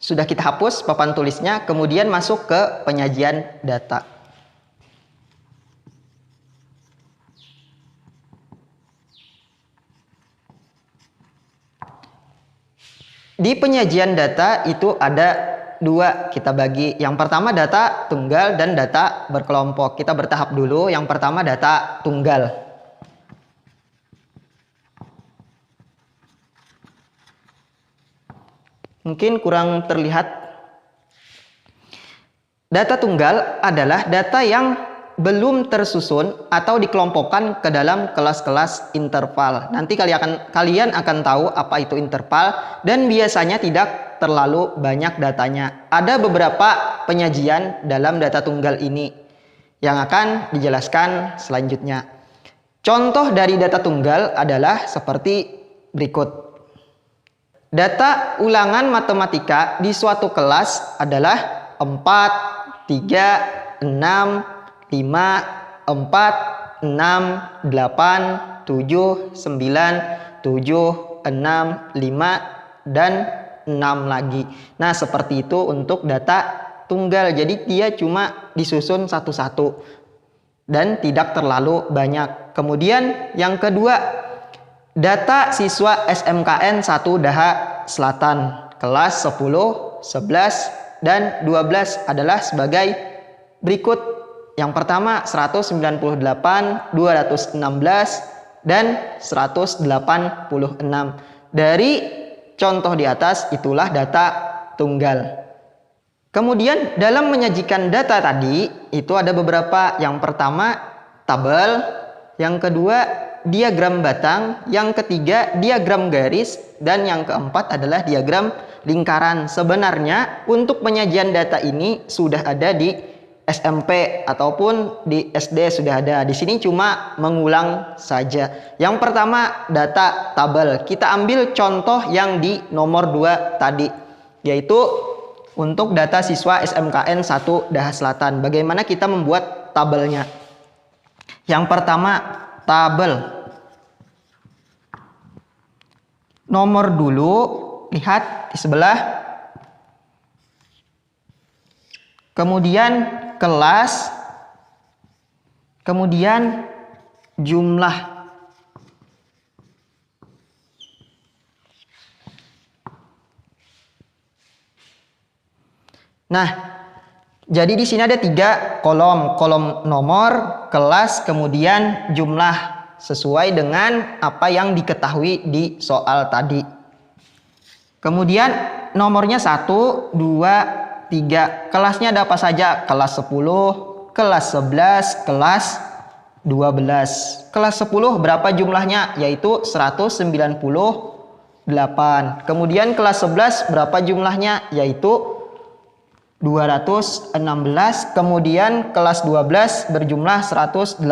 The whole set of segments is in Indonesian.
Sudah kita hapus papan tulisnya, kemudian masuk ke penyajian data. Di penyajian data itu ada dua, kita bagi. Yang pertama data tunggal dan data berkelompok. Kita bertahap dulu. Yang pertama data tunggal. Mungkin kurang terlihat. Data tunggal adalah data yang belum tersusun atau dikelompokkan ke dalam kelas-kelas interval. Nanti kalian akan tahu apa itu interval, dan biasanya tidak terlalu banyak datanya. Ada beberapa penyajian dalam data tunggal ini yang akan dijelaskan selanjutnya. Contoh dari data tunggal adalah seperti berikut. Data ulangan matematika di suatu kelas adalah 4, 3, 6, 5, 4, 6, 8, 7, 9, 7, 6, 5, dan 6 lagi. Nah, seperti itu untuk data tunggal. Jadi dia cuma disusun satu-satu dan tidak terlalu banyak. Kemudian yang kedua, data siswa SMKN 1 Daha Selatan kelas 10, 11, dan 12 adalah sebagai berikut. Yang pertama 198, 216, dan 186. Dari contoh di atas itulah data tunggal. Kemudian dalam menyajikan data tadi itu ada beberapa. Yang pertama tabel, yang kedua diagram batang, yang ketiga diagram garis, dan yang keempat adalah diagram lingkaran. Sebenarnya untuk penyajian data ini sudah ada di SMP ataupun di SD sudah ada. Di sini cuma mengulang saja. Yang pertama data tabel. Kita ambil contoh yang di nomor 2 tadi, yaitu untuk data siswa SMKN 1 Daha Selatan. Bagaimana kita membuat tabelnya? Yang pertama tabel. Nomor dulu, lihat di sebelah. Kemudian kelas, kemudian jumlah. Nah, jadi di sini ada 3 kolom. Kolom nomor, kelas, kemudian jumlah, sesuai dengan apa yang diketahui di soal tadi. Kemudian nomornya 1, 2, 3. Kelasnya ada apa saja? Kelas 10, kelas 11, kelas 12. Kelas 10 berapa jumlahnya? Yaitu 198. Kemudian kelas 11 berapa jumlahnya? Yaitu 216. Kemudian kelas 12 berjumlah 186.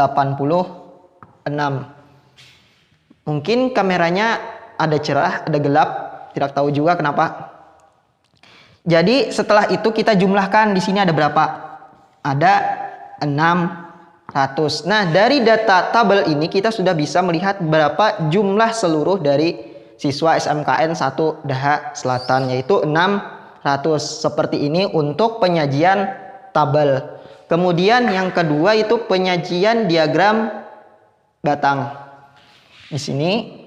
Mungkin kameranya ada cerah, ada gelap, tidak tahu juga kenapa. Jadi setelah itu kita jumlahkan. Di sini ada berapa? Ada 600. Nah, dari data tabel ini kita sudah bisa melihat berapa jumlah seluruh dari siswa SMKN 1 Daha Selatan, yaitu 600. Seperti ini untuk penyajian tabel. Kemudian yang kedua itu penyajian diagram batang. Di sini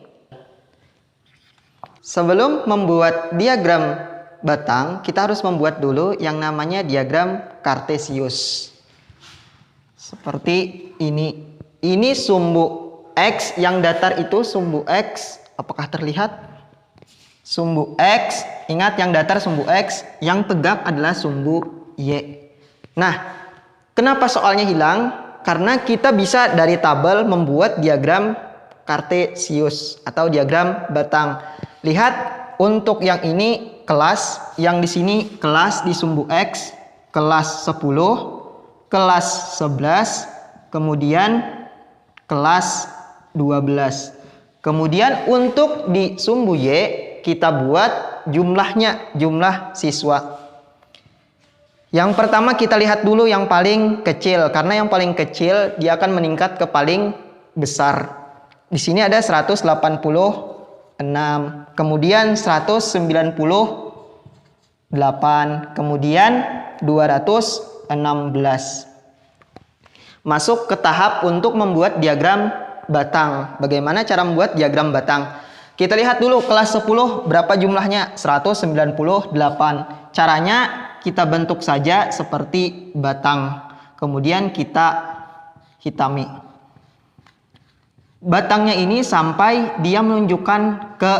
sebelum membuat diagram batang, kita harus membuat dulu yang namanya diagram Kartesius. Seperti ini. Ini sumbu X, yang datar itu sumbu X. Apakah terlihat? Sumbu X, ingat yang datar sumbu X, yang tegak adalah sumbu Y. Nah, kenapa soalnya hilang? Karena kita bisa dari tabel membuat diagram Kartesius atau diagram batang. Lihat, untuk yang ini kelas, yang di sini kelas di sumbu X, kelas 10, kelas 11, kemudian kelas 12. Kemudian untuk di sumbu Y kita buat jumlahnya, jumlah siswa. Yang pertama kita lihat dulu yang paling kecil, karena yang paling kecil dia akan meningkat ke paling besar. Di sini ada 186, kemudian 198, kemudian 216. Masuk ke tahap untuk membuat diagram batang. Bagaimana cara membuat diagram batang? Kita lihat dulu kelas 10 berapa jumlahnya? 198. Caranya kita bentuk saja seperti batang. Kemudian kita hitami. Batangnya ini sampai dia menunjukkan ke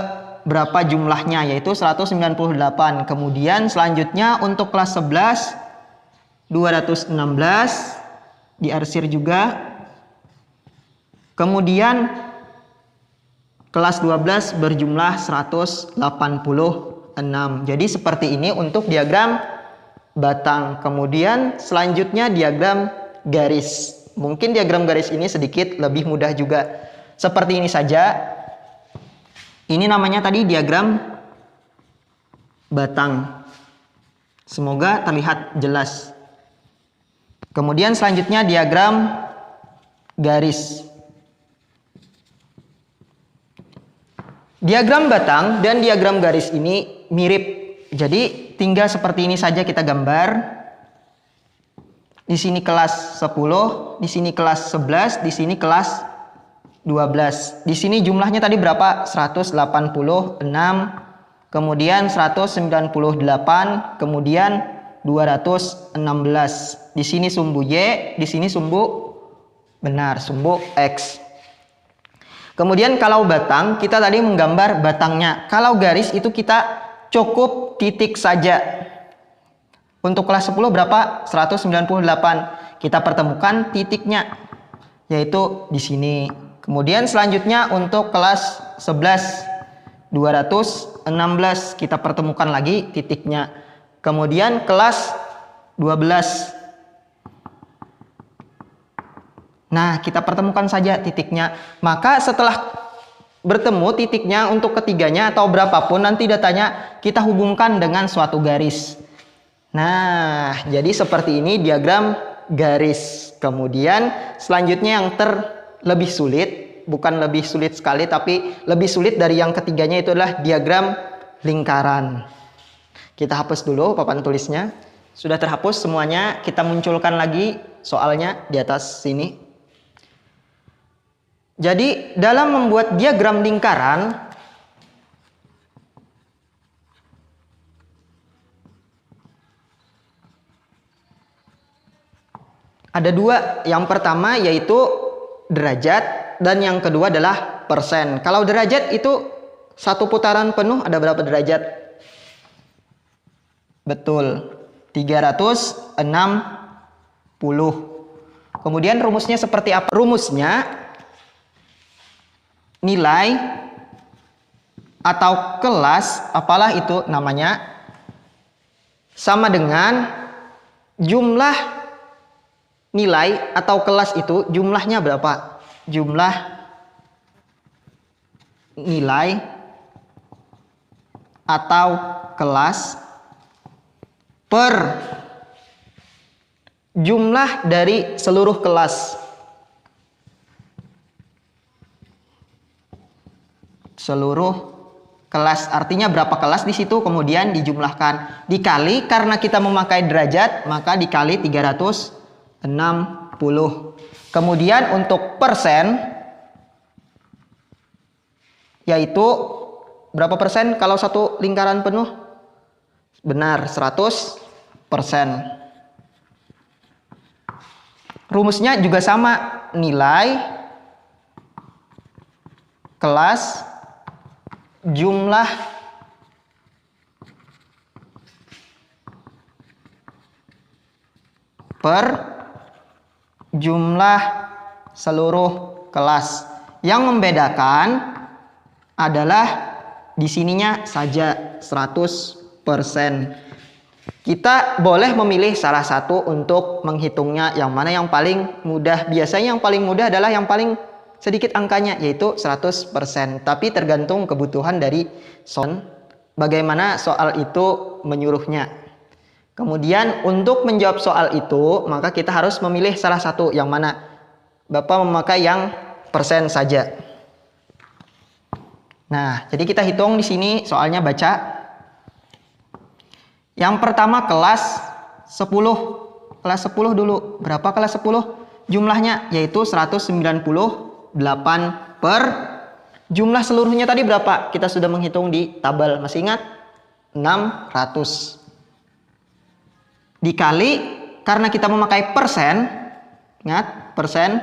berapa jumlahnya, yaitu 198. Kemudian selanjutnya untuk kelas 11 216 diarsir juga. Kemudian kelas 12 berjumlah 186. Jadi seperti ini untuk diagram batang. Kemudian selanjutnya diagram garis. Mungkin diagram garis ini sedikit lebih mudah juga. Seperti ini saja. Ini namanya tadi diagram batang. Semoga terlihat jelas. Kemudian selanjutnya diagram garis. Diagram batang dan diagram garis ini mirip. Jadi tinggal seperti ini saja kita gambar. Di sini kelas 10, di sini kelas 11, di sini kelas 12. Di sini jumlahnya tadi berapa? 186, kemudian 198, kemudian 216. Di sini sumbu Y, di sini sumbu sumbu X. Kemudian kalau batang, kita tadi menggambar batangnya. Kalau garis itu kita cukup titik saja. Untuk kelas 10 berapa? 198. Kita pertemukan titiknya, yaitu di sini. Kemudian selanjutnya untuk kelas 11, 216. Kita pertemukan lagi titiknya. Kemudian kelas 12. Nah, kita pertemukan saja titiknya. Maka setelah bertemu titiknya untuk ketiganya atau berapapun nanti datanya kita hubungkan dengan suatu garis. Nah, jadi seperti ini diagram garis. Kemudian selanjutnya yang lebih sulit, bukan lebih sulit sekali tapi lebih sulit dari yang ketiganya, itu adalah diagram lingkaran. Kita hapus dulu papan tulisnya. Sudah terhapus semuanya, kita munculkan lagi soalnya di atas sini. Jadi dalam membuat diagram lingkaran, ada dua. Yang pertama yaitu derajat dan yang kedua adalah persen. Kalau derajat itu satu putaran penuh ada berapa derajat? Betul, 360. Kemudian rumusnya seperti apa? Rumusnya nilai atau kelas, apalah itu namanya, sama dengan jumlah nilai atau kelas itu jumlahnya berapa? Jumlah nilai atau kelas per jumlah dari seluruh kelas. Seluruh kelas artinya berapa kelas di situ, kemudian dijumlahkan dikali, karena kita memakai derajat maka dikali 360. Kemudian untuk persen yaitu berapa persen kalau satu lingkaran penuh? Benar, 100%. Rumusnya juga sama, nilai kelas jumlah per jumlah seluruh kelas. Yang membedakan adalah di sininya saja 100%. Kita boleh memilih salah satu untuk menghitungnya, yang mana yang paling mudah. Biasanya yang paling mudah adalah yang paling sedikit angkanya, yaitu 100%. Tapi tergantung kebutuhan dari bagaimana soal itu menyuruhnya. Kemudian untuk menjawab soal itu, maka kita harus memilih salah satu, yang mana Bapak memakai yang persen saja. Nah, jadi kita hitung di sini soalnya, baca. Yang pertama kelas 10. Kelas 10 dulu. Berapa kelas 10? Jumlahnya yaitu 198 per jumlah seluruhnya tadi berapa? Kita sudah menghitung di tabel. Masih ingat? 600. Dikali, karena kita memakai persen, ingat persen,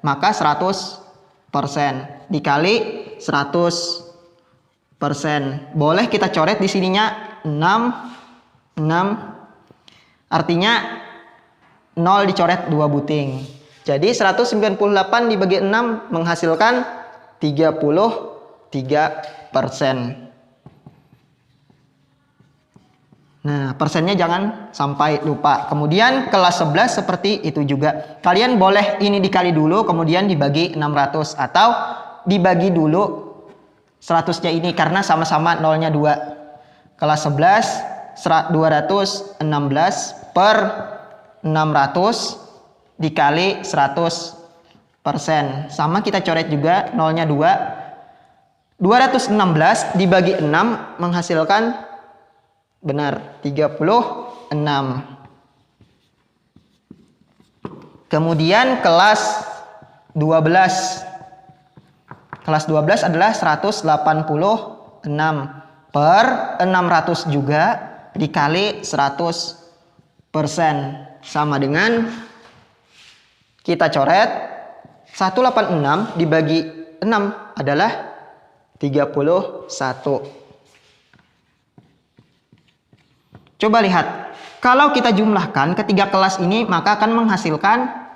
maka 100%. Dikali 100%. Boleh kita coret di sininya 6. Artinya 0 dicoret 2 buting. Jadi 198 dibagi 6 menghasilkan 33%. Nah, persennya jangan sampai lupa. Kemudian kelas 11 seperti itu juga. Kalian boleh ini dikali dulu, kemudian dibagi 600. Atau dibagi dulu 100-nya ini, karena sama-sama nolnya 2. Kelas 11, 216 per 600 dikali 100%. Sama kita coret juga, nolnya 2. 216 dibagi 6 menghasilkan benar 36. Kemudian kelas 12. Kelas 12 adalah 186 per 600 juga dikali 100%. Sama dengan kita coret 186 dibagi 6 adalah 31. Coba lihat, kalau kita jumlahkan ketiga kelas ini maka akan menghasilkan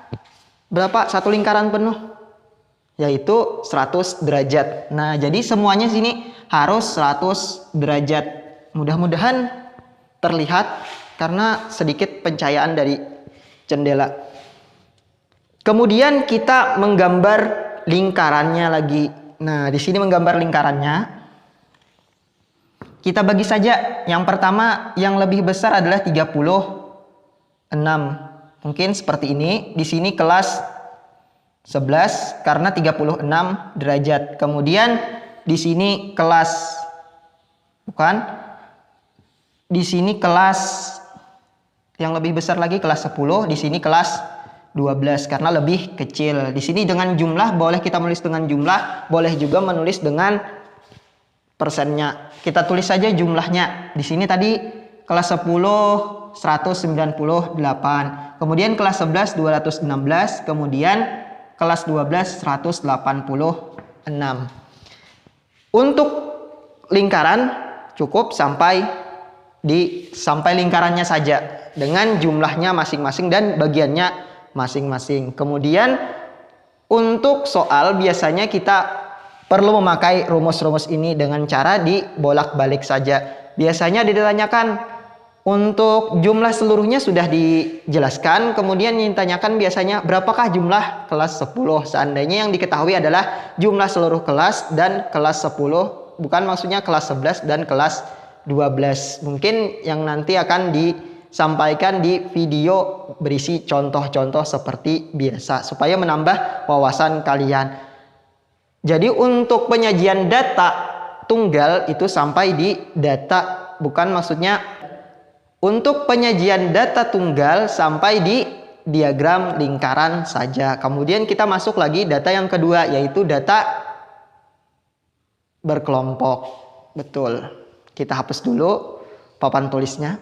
berapa? Satu lingkaran penuh, yaitu 100 derajat. Nah, jadi semuanya sini harus 100 derajat. Mudah-mudahan terlihat karena sedikit pencahayaan dari jendela. Kemudian kita menggambar lingkarannya lagi. Nah, di sini menggambar lingkarannya. Kita bagi saja. Yang pertama yang lebih besar adalah 36. Mungkin seperti ini. Di sini kelas 11 karena 36 derajat. Kemudian di sini kelas di sini kelas yang lebih besar lagi kelas 10, di sini kelas 12 karena lebih kecil. Di sini dengan jumlah boleh kita menulis dengan jumlah, boleh juga menulis dengan persennya. Kita tulis saja jumlahnya. Di sini tadi kelas 10 198, kemudian kelas 11 216, kemudian kelas 12 186. Untuk lingkaran cukup sampai lingkarannya saja dengan jumlahnya masing-masing dan bagiannya masing-masing. Kemudian untuk soal biasanya kita perlu memakai rumus-rumus ini dengan cara dibolak-balik saja. Biasanya ditanyakan untuk jumlah seluruhnya sudah dijelaskan, kemudian ditanyakan biasanya berapakah jumlah kelas 10. Seandainya yang diketahui adalah jumlah seluruh kelas dan kelas 10, bukan maksudnya kelas 11 dan kelas 12. Mungkin yang nanti akan disampaikan di video berisi contoh-contoh seperti biasa supaya menambah wawasan kalian. Jadi untuk penyajian data tunggal itu sampai di data, bukan maksudnya untuk penyajian data tunggal sampai di diagram lingkaran saja. Kemudian kita masuk lagi data yang kedua, yaitu data berkelompok. Betul. Kita hapus dulu papan tulisnya.